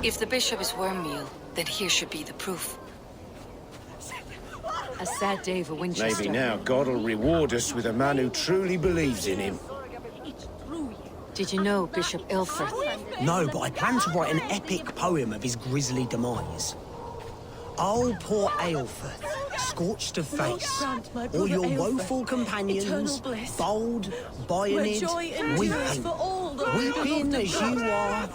If the bishop is wormmeal, then here should be the proof. A sad day for Winchester. Maybe now God will reward us with a man who truly believes in him. Did you know Bishop Aelfrith? No, but I plan to write an epic poem of his grisly demise. Oh, poor Aelfrith, scorched of face, all your woeful companions, bold, bionid, weeping, weeping as you are,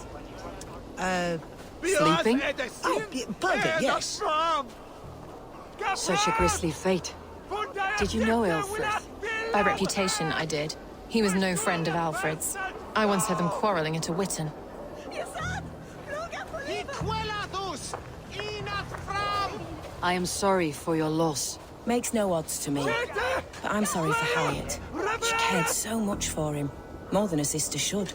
Sleeping? oh, bugger, yes. Such a grisly fate. Did you know Aelfrith? By reputation, I did. He was no friend of Alfred's. I once heard them quarreling at a Witten. I am sorry for your loss. Makes no odds to me. But I'm sorry for Harriet. She cared so much for him. More than a sister should.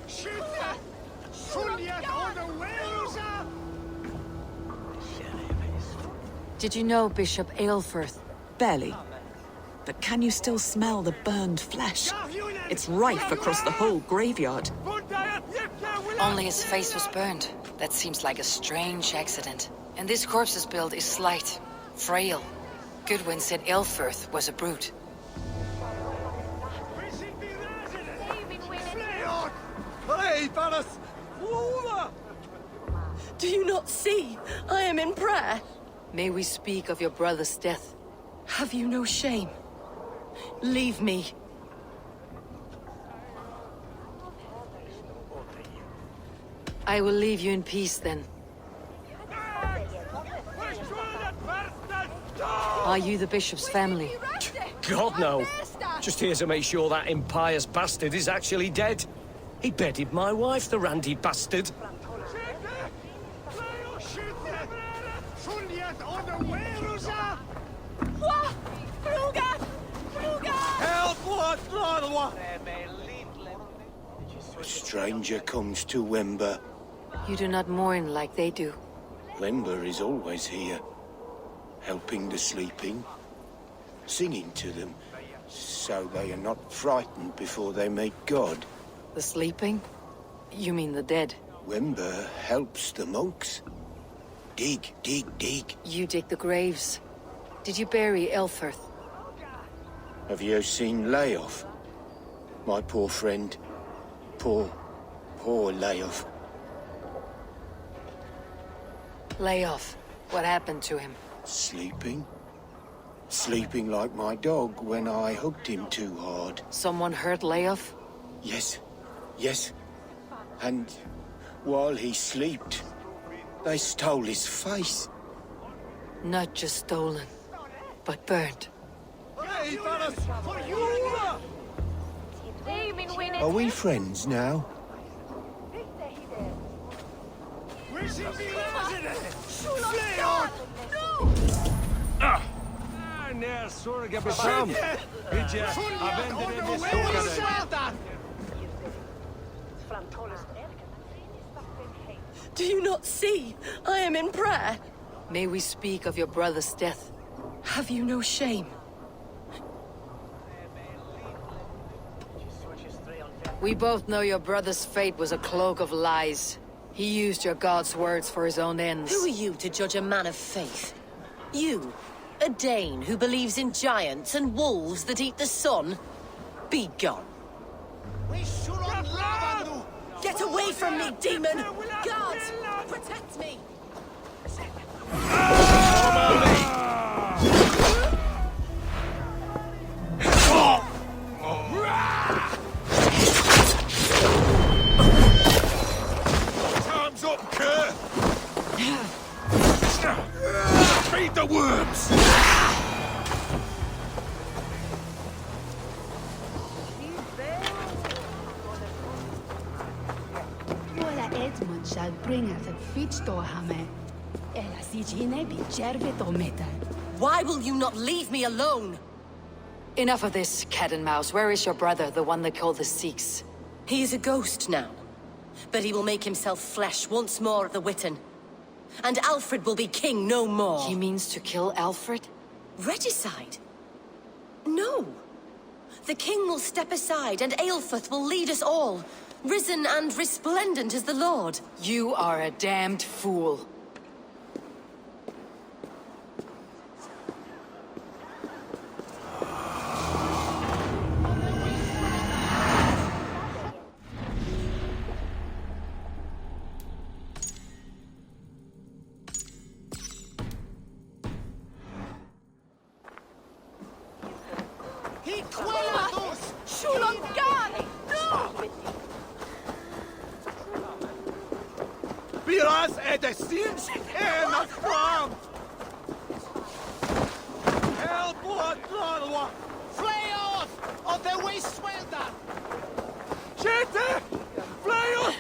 Did you know Bishop Aelfrith? Barely. But can you still smell the burned flesh? It's rife across the whole graveyard. Only his face was burned. That seems like a strange accident. And this corpse's build is slight, frail. Goodwin said Aelfrith was a brute. Do you not see? I am in prayer. May we speak of your brother's death? Have you no shame? Leave me. I will leave you in peace then. Are you the bishop's family? God, no. Just here to make sure that impious bastard is actually dead. He bedded my wife, the randy bastard. A stranger comes to Wember. You do not mourn like they do. Wember is always here, helping the sleeping, singing to them, so they are not frightened before they meet God. The sleeping? You mean the dead? Wember helps the monks. Dig, dig, dig. You dig the graves. Did you bury Aelfrith? Have you seen Layoff? My poor friend. Poor Layoff. Lay off. What happened to him? Sleeping? Sleeping like my dog when I hugged him too hard. Someone hurt Layoff? Yes, yes. And while he slept, they stole his face. Not just stolen, but burnt. Are we friends now? Do you not see? I am in prayer. May we speak of your brother's death? Have you no shame? We both know your brother's fate was a cloak of lies. He used your God's words for his own ends. Who are you to judge a man of faith? You, a Dane who believes in giants and wolves that eat the sun? Be gone. Get away from me, demon! Guards, protect me! Time's up, Kurt! Feed the worms! Edmund shall bring us a feast to hame. Why will you not leave me alone? Enough of this, cat and mouse. Where is your brother, the one they call the Sikhs? He is a ghost now. But he will make himself flesh once more at the Witten. And Alfred will be king no more. He means to kill Alfred? Regicide? No. The king will step aside and Aelfrith will lead us all. Risen and resplendent as the Lord. You are a damned fool. Piras edestins en a fram! Help Lorwa! Fleos of the waste swelder! Chete! Fleos!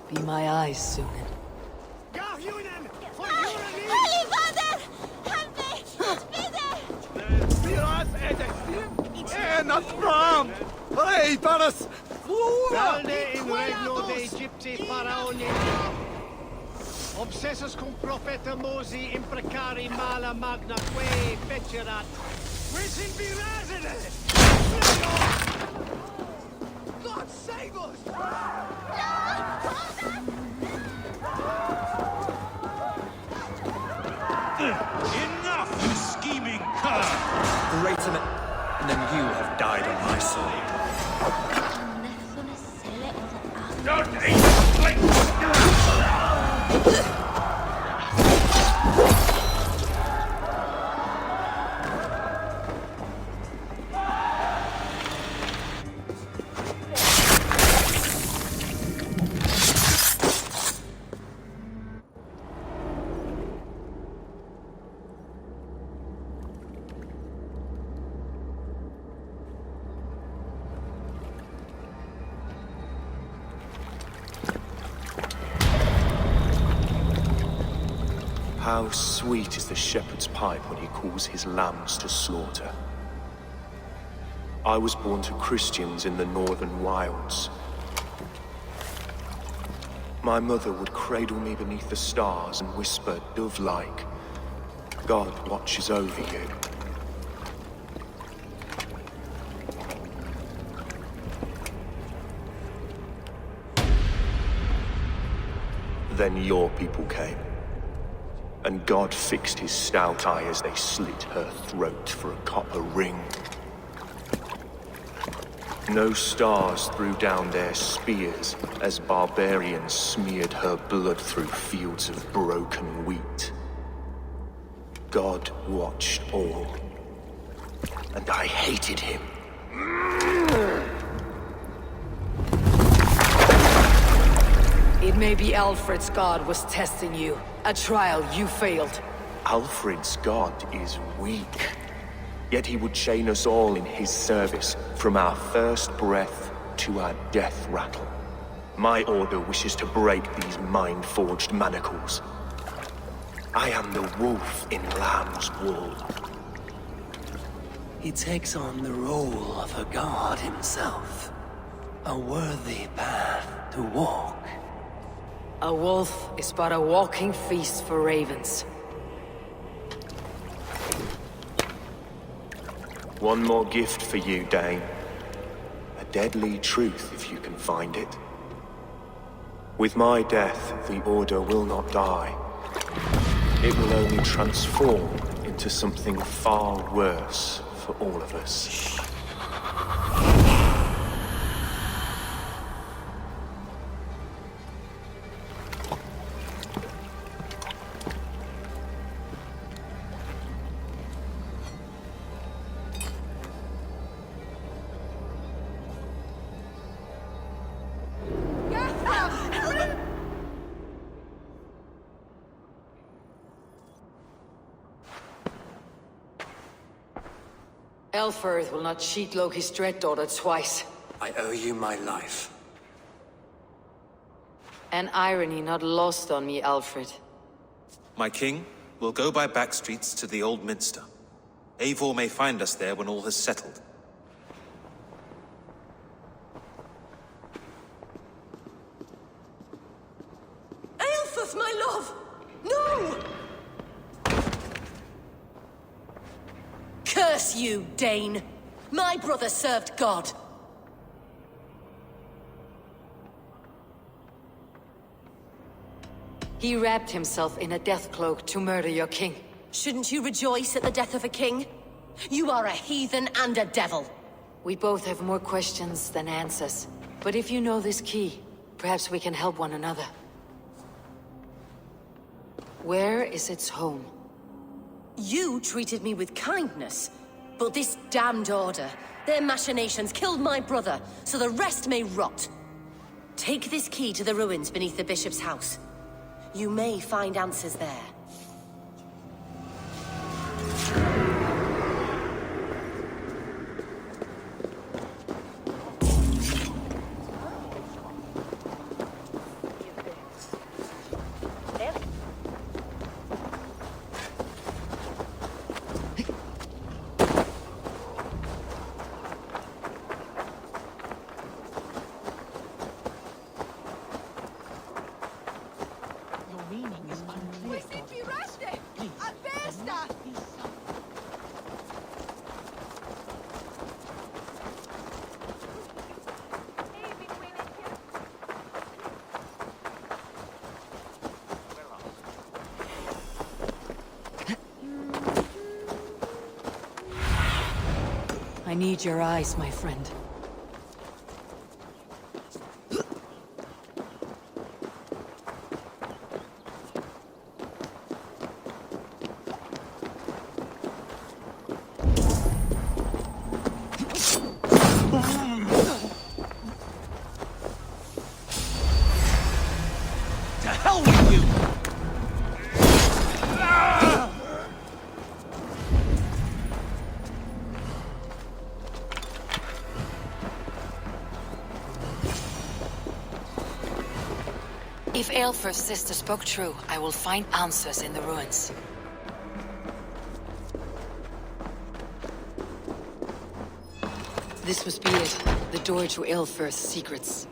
Be my eyes, Sunan. Holy Father! Help me! Piras edestins en a fram! Hey, Paras! Dalde in regno de Egypti faraoni. Obsessus cum profeta Mosi imprecari mala magna que fecerat. Wishing be resident! God save us! Enough, you scheming cur! Greater than you have died on my sword. Don't eat the flakes! How sweet is the shepherd's pipe when he calls his lambs to slaughter. I was born to Christians in the northern wilds. My mother would cradle me beneath the stars and whisper, dove-like, God watches over you. Then your people came. And God fixed his stout eye as they slit her throat for a copper ring. No stars threw down their spears as barbarians smeared her blood through fields of broken wheat. God watched all, and I hated him. It may be Alfred's god was testing you. A trial you failed. Alfred's god is weak. Yet he would chain us all in his service, from our first breath to our death rattle. My order wishes to break these mind-forged manacles. I am the wolf in lamb's wool. He takes on the role of a god himself. A worthy path to walk. A wolf is but a walking feast for ravens. One more gift for you, Dane. A deadly truth, if you can find it. With my death, the Order will not die. It will only transform into something far worse for all of us. Elfirth will not cheat Loki's dread daughter twice. I owe you my life. An irony not lost on me, Alfred. My king will go by back streets to the Old Minster. Eivor may find us there when all has settled. Aelfus, my love! No! Curse you, Dane! My brother served God. He wrapped himself in a death cloak to murder your king. Shouldn't you rejoice at the death of a king? You are a heathen and a devil. We both have more questions than answers. But if you know this key, perhaps we can help one another. Where is its home? You treated me with kindness, but this damned order, their machinations killed my brother, so the rest may rot. Take this key to the ruins beneath the bishop's house. You may find answers there. I need your eyes, my friend. To hell with you! If Aelfir's sister spoke true, I will find answers in the ruins. This must be it. The door to Aelfir's secrets.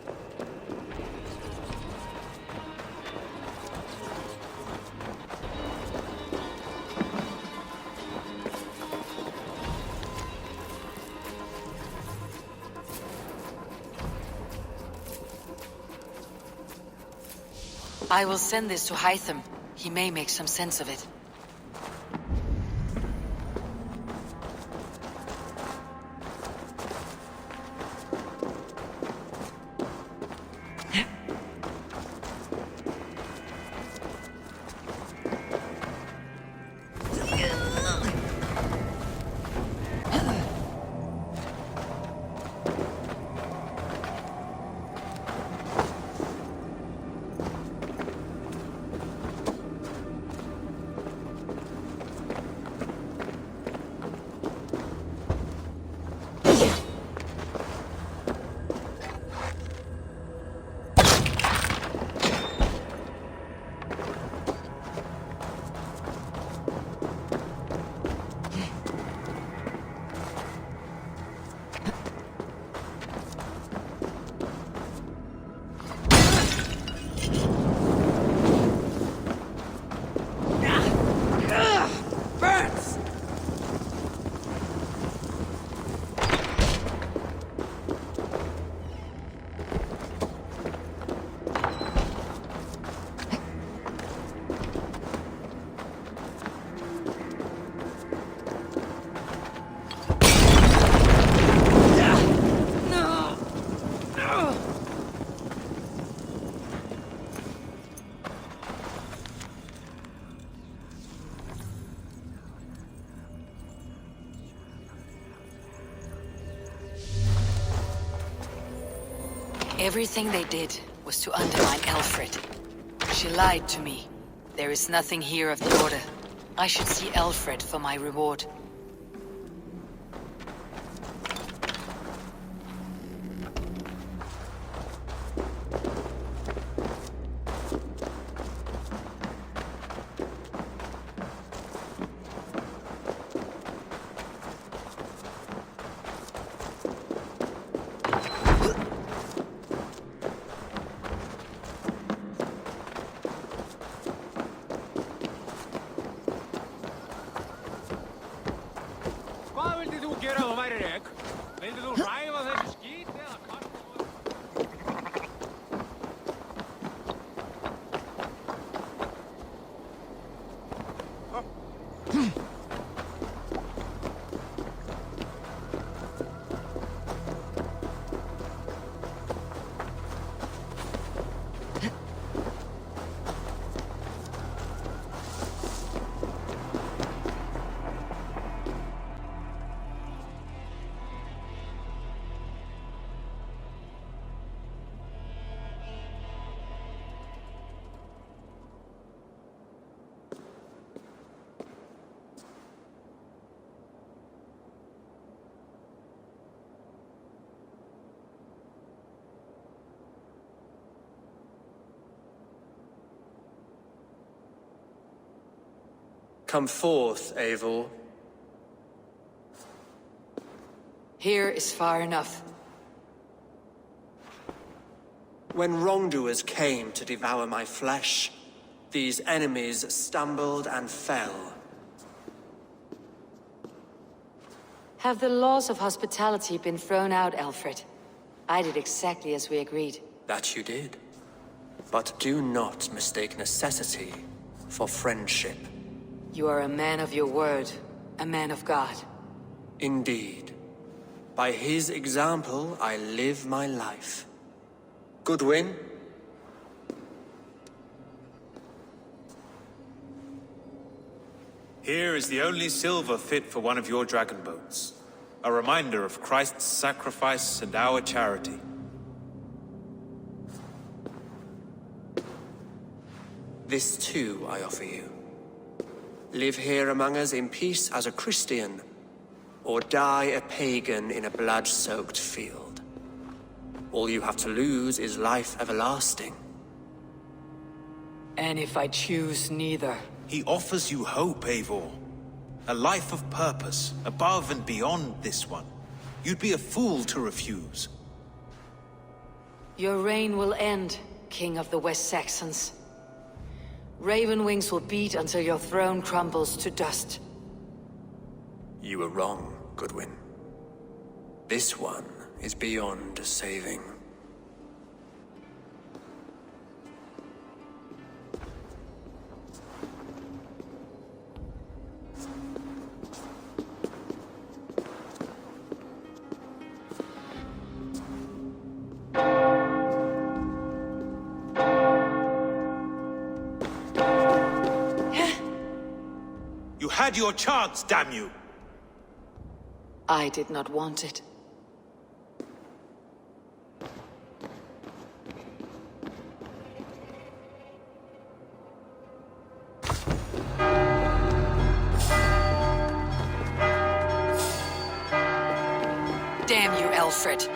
I will send this to Hytham. He may make some sense of it. Everything they did was to undermine Alfred. She lied to me. There is nothing here of the Order. I should see Alfred for my reward. Come forth, Eivor. Here is far enough. When wrongdoers came to devour my flesh, these enemies stumbled and fell. Have the laws of hospitality been thrown out, Alfred? I did exactly as we agreed. That you did. But do not mistake necessity for friendship. You are a man of your word, a man of God. Indeed. By his example, I live my life. Goodwin? Here is the only silver fit for one of your dragon boats. A reminder of Christ's sacrifice and our charity. This too I offer you. Live here among us in peace as a Christian, or die a pagan in a blood-soaked field. All you have to lose is life everlasting. And if I choose neither? He offers you hope, Eivor. A life of purpose, above and beyond this one. You'd be a fool to refuse. Your reign will end, King of the West Saxons. Raven wings will beat until your throne crumbles to dust. You were wrong, Goodwin. This one is beyond saving. You had your chance, damn you! I did not want it. Damn you, Alfred.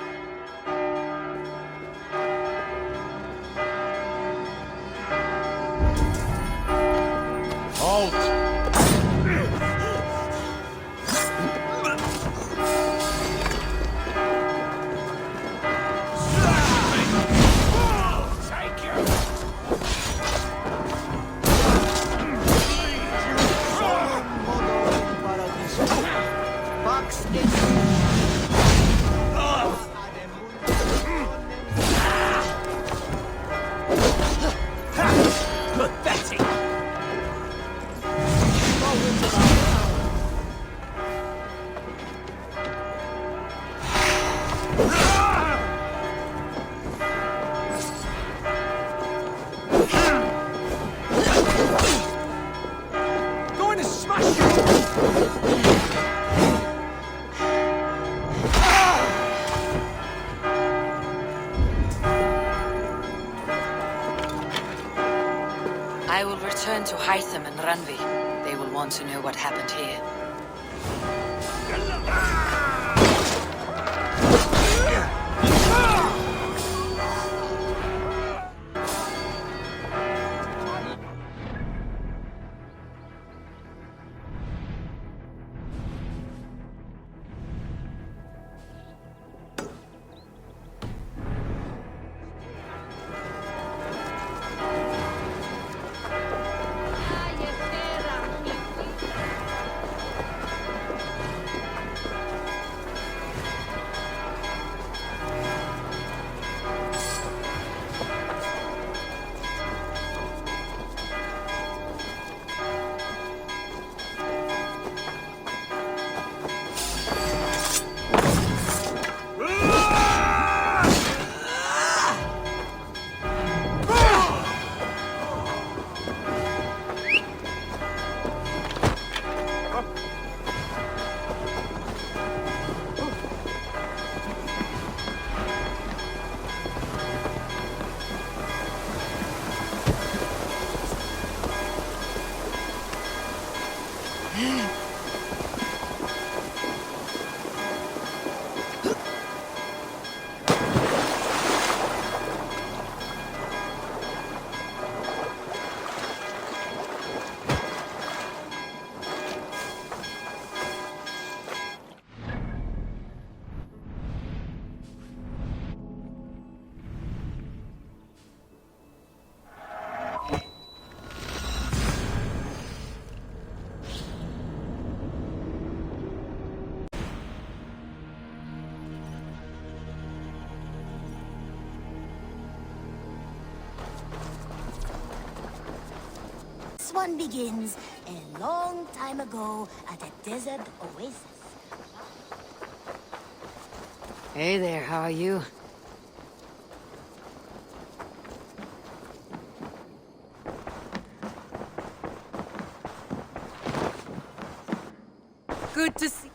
I will return to Hytham and Randvi. They will want to know what happened here. This one begins a long time ago at a desert oasis. Hey there, how are you? Good to see...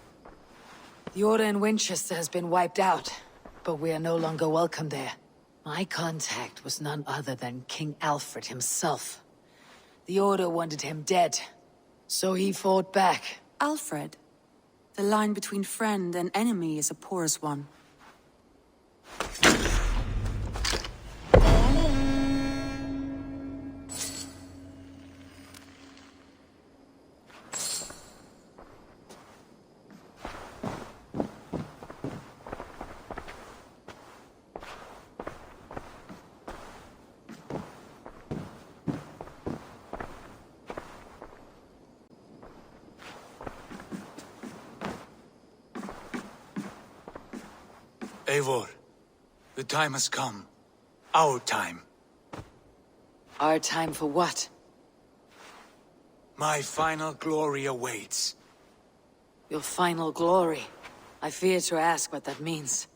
The Order in Winchester has been wiped out, but we are no longer welcome there. My contact was none other than King Alfred himself. The Order wanted him dead, so he fought back. Alfred? The line between friend and enemy is a porous one. Eivor, the time has come. Our time. Our time for what? My final glory awaits. Your final glory. I fear to ask what that means.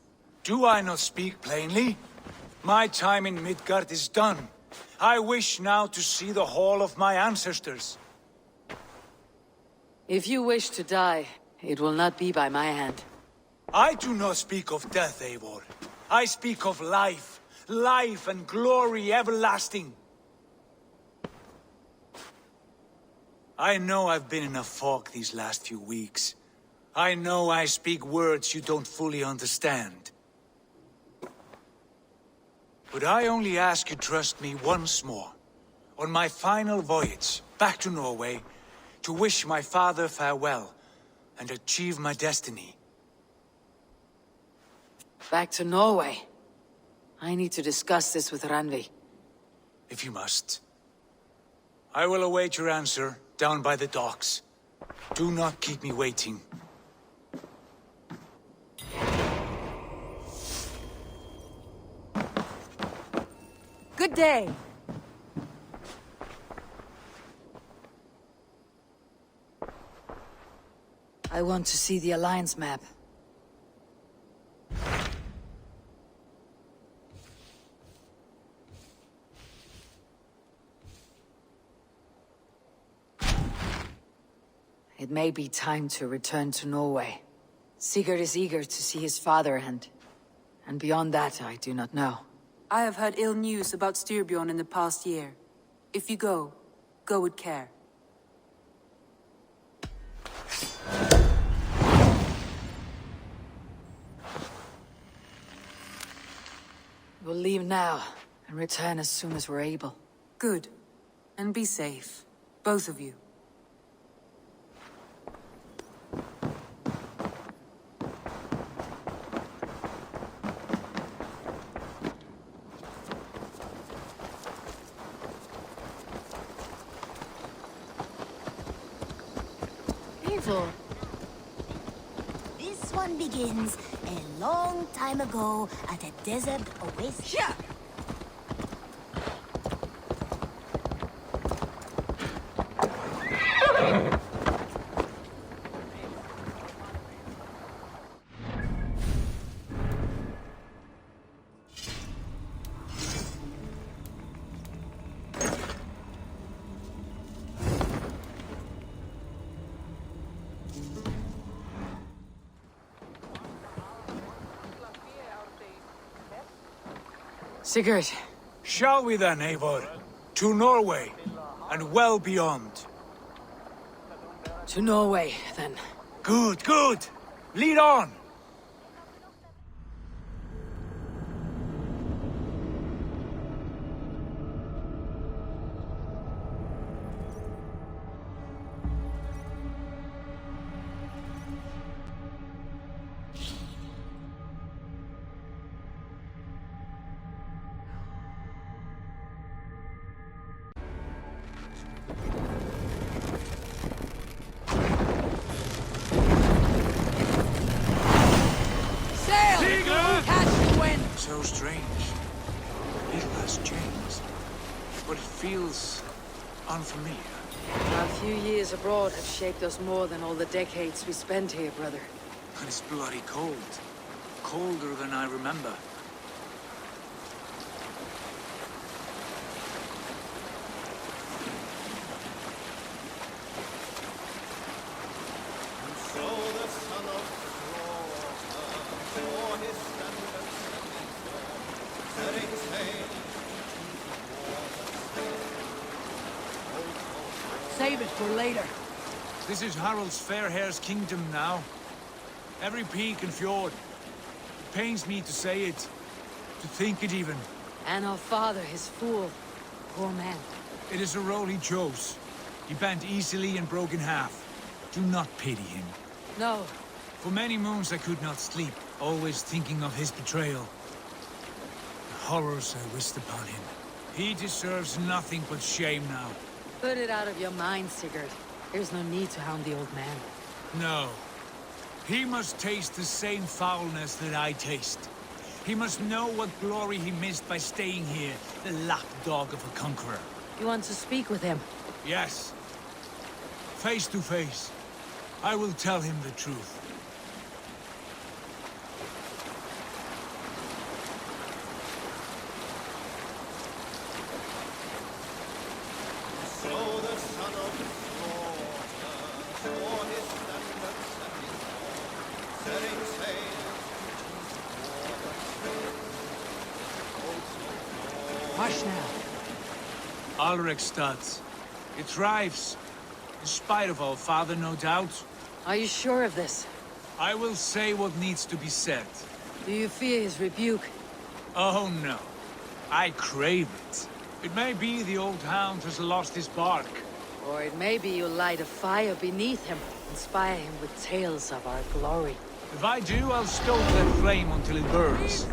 Do I not speak plainly? My time in Midgard is done. I wish now to see the hall of my ancestors. If you wish to die, it will not be by my hand. I do not speak of death, Eivor. I speak of life. Life and glory everlasting. I know I've been in a fog these last few weeks. I know I speak words you don't fully understand. But I only ask you trust me once more. On my final voyage, back to Norway, to wish my father farewell, and achieve my destiny. Back to Norway? I need to discuss this with Randvi. If you must. I will await your answer, down by the docks. Do not keep me waiting. Good day. I want to see the Alliance map. It may be time to return to Norway. Sigurd is eager to see his father and beyond that I do not know. I have heard ill news about Styrbjorn in the past year. If you go, go with care. We'll leave now and return as soon as we're able. Good. And be safe. Both of you. This one begins a long time ago at a desert oasis. Yeah. Sigurd. Shall we then, Eivor? To Norway, and well beyond. To Norway, then. Good, good! Lead on! So strange. These last chains. But it feels unfamiliar. Our few years abroad have shaped us more than all the decades we spent here, brother. And it's bloody cold. Colder than I remember. Save it for later. This is Harald's fair hair's kingdom now. Every peak and fjord. It pains me to say it, to think it even. And our father, his fool. Poor man. It is a role he chose. He bent easily and broke in half. Do not pity him. No. For many moons I could not sleep, always thinking of his betrayal. The horrors I wished upon him. He deserves nothing but shame now. Put it out of your mind, Sigurd. There's no need to hound the old man. No. He must taste the same foulness that I taste. He must know what glory he missed by staying here, the lapdog of a conqueror. You want to speak with him? Yes. Face to face. I will tell him the truth. Hush now. Alrekstad. It thrives. In spite of our father, no doubt. Are you sure of this? I will say what needs to be said. Do you fear his rebuke? Oh no. I crave it. It may be the old hound has lost his bark. Or it may be you light a fire beneath him, inspire him with tales of our glory. If I do, I'll stoke that flame until it burns.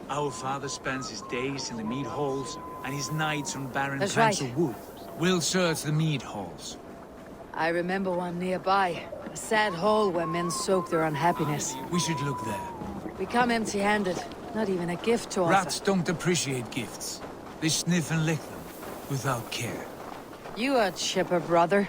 Our father spends his days in the mead halls and his nights on barren planks of wood. We'll search the mead halls. I remember one nearby. A sad hole where men soak their unhappiness. We should look there. We come empty-handed. Not even a gift to offer. Rats don't appreciate gifts. They sniff and lick them, without care. You a chipper, brother.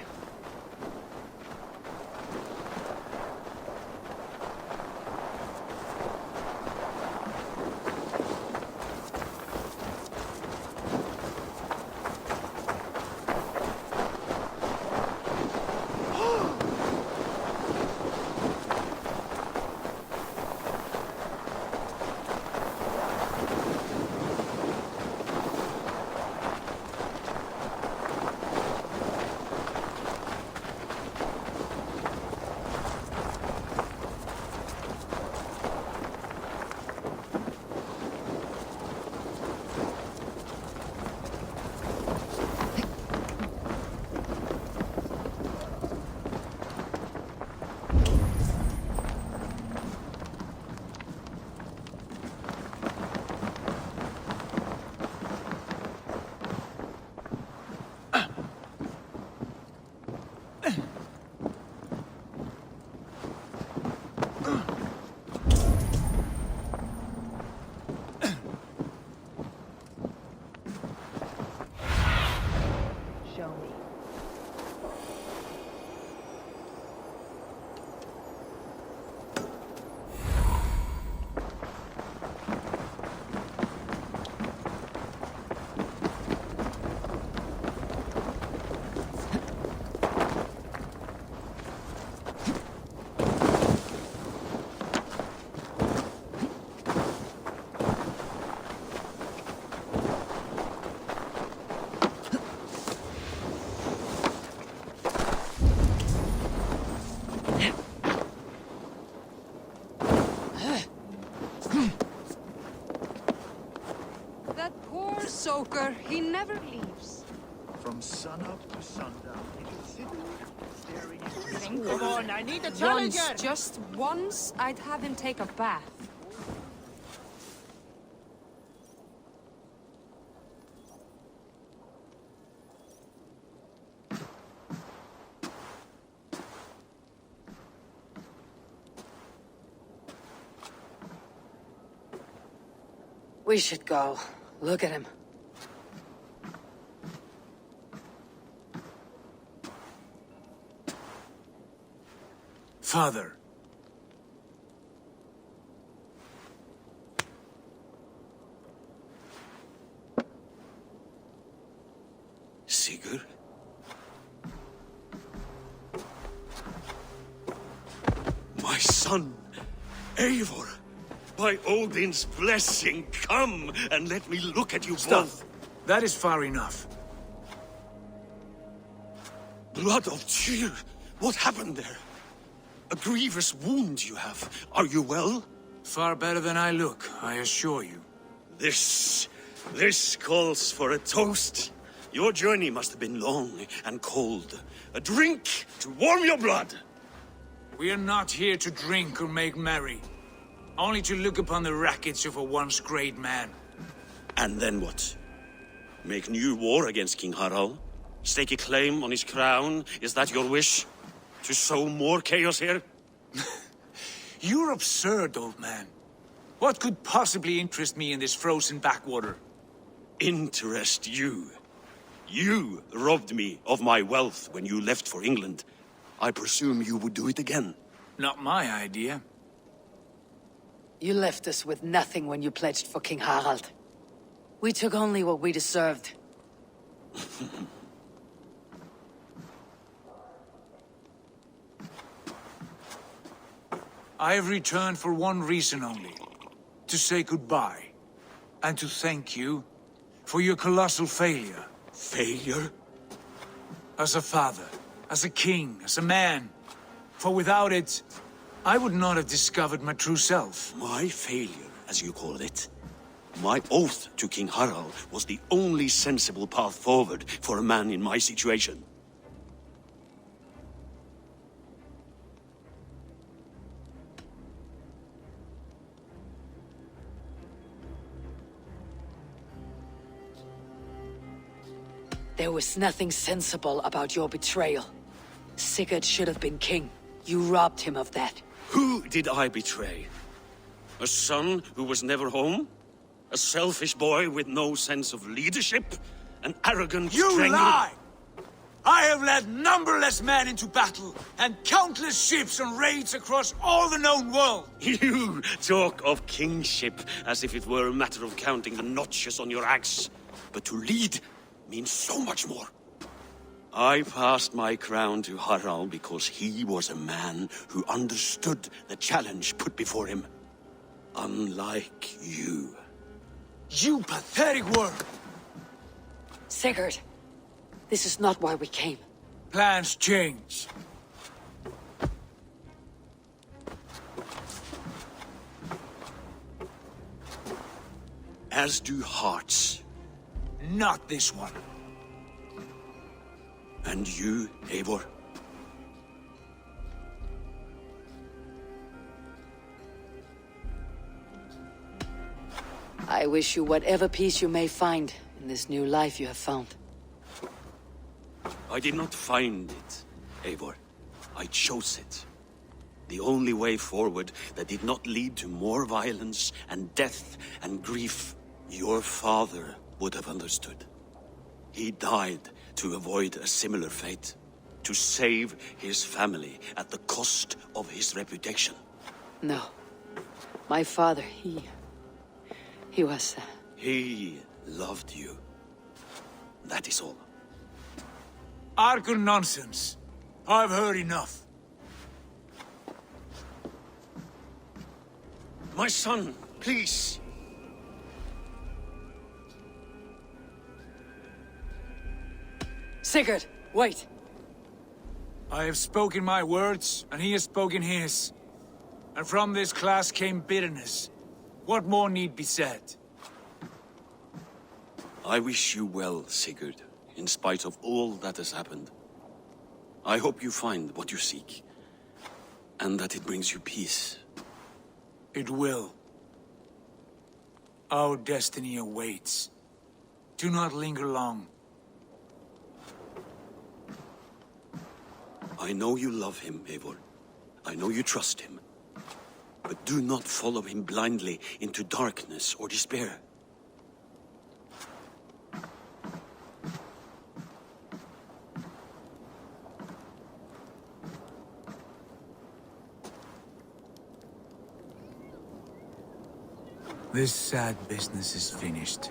father, he never leaves. From sunup to sundown, it is sitting, staring into Think his Come on, I need a challenger! Once, just once, I'd have him take a bath. We should go. Look at him. Father. Sigurd? My son, Eivor! By Odin's blessing, come and let me look at you Stop. both. That is far enough. Blood of Tyr! What happened there? A grievous wound you have. Are you well? Far better than I look, I assure you. This calls for a toast. Your journey must have been long and cold. A drink to warm your blood. We are not here to drink or make merry. Only to look upon the wreckage of a once great man. And then what? Make new war against King Harald? Stake a claim on his crown? Is that your wish? To sow more chaos here? You're absurd, old man. What could possibly interest me in this frozen backwater? Interest you? You robbed me of my wealth when you left for England. I presume you would do it again. Not my idea. You left us with nothing when you pledged for King Harald. We took only what we deserved. I have returned for one reason only. To say goodbye. And to thank you for your colossal failure. Failure? As a father, as a king, as a man. For without it, I would not have discovered my true self. My failure, as you call it? My oath to King Harald was the only sensible path forward for a man in my situation. There was nothing sensible about your betrayal. Sigurd should have been king. You robbed him of that. Who did I betray? A son who was never home? A selfish boy with no sense of leadership? An arrogant You lie! I have led numberless men into battle, and countless ships on raids across all the known world! You talk of kingship as if it were a matter of counting the notches on your axe. But to lead means so much more. I passed my crown to Harald because he was a man who understood the challenge put before him. Unlike you. You pathetic worm! Sigurd, this is not why we came. Plans change. As do hearts. Not this one. And you, Eivor? I wish you whatever peace you may find in this new life you have found. I did not find it, Eivor. I chose it. The only way forward that did not lead to more violence and death and grief. Your father would have understood. He died to avoid a similar fate. To save his family at the cost of his reputation. No. My father, he was... He loved you. That is all. Argon nonsense. I've heard enough. My son, please. Sigurd, wait. I have spoken my words, and he has spoken his. And from this class came bitterness. What more need be said? I wish you well, Sigurd, in spite of all that has happened. I hope you find what you seek, and that it brings you peace. It will. Our destiny awaits. Do not linger long. I know you love him, Eivor. I know you trust him. But do not follow him blindly into darkness or despair. This sad business is finished.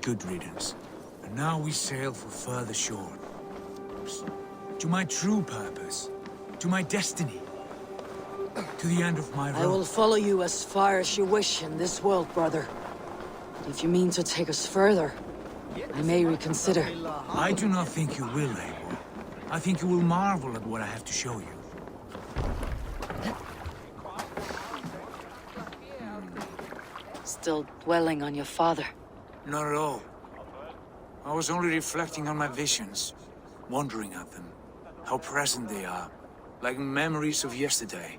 Good riddance. And now we sail for further shore. To my true purpose. To my destiny. To the end of my road. I will follow you as far as you wish in this world, brother. But if you mean to take us further, I may reconsider. I do not think you will, Eivor. I think you will marvel at what I have to show you. Still dwelling on your father? Not at all. I was only reflecting on my visions, wondering at them. How present they are, like memories of yesterday.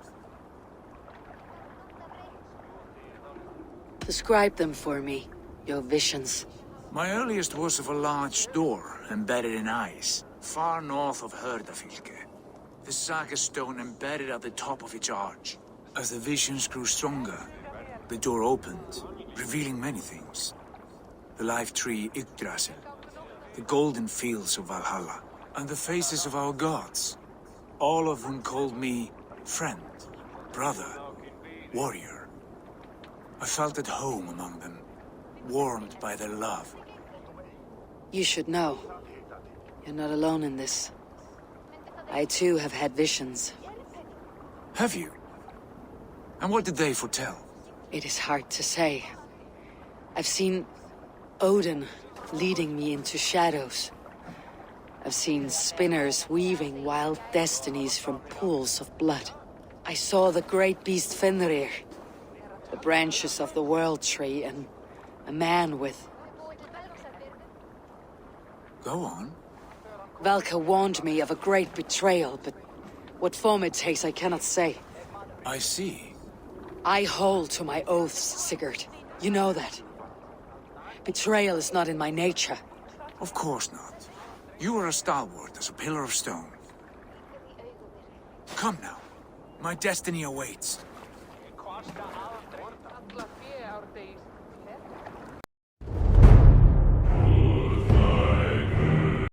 Describe them for me, your visions. My earliest was of a large door embedded in ice, far north of Herdafylke. The saga stone embedded at the top of its arch. As the visions grew stronger, the door opened, revealing many things. The life tree Yggdrasil, the golden fields of Valhalla, and the faces of our gods, all of whom called me friend, brother, warrior. I felt at home among them, warmed by their love. You should know. You're not alone in this. I too have had visions. Have you? And what did they foretell? It is hard to say. I've seen Odin leading me into shadows. I've seen spinners weaving wild destinies from pools of blood. I saw the great beast Fenrir, the branches of the World Tree, and a man with... Go on. Valka warned me of a great betrayal, but what form it takes I cannot say. I see. I hold to my oaths, Sigurd. You know that. Betrayal is not in my nature. Of course not. You are as stalwart as a pillar of stone. Come now. My destiny awaits.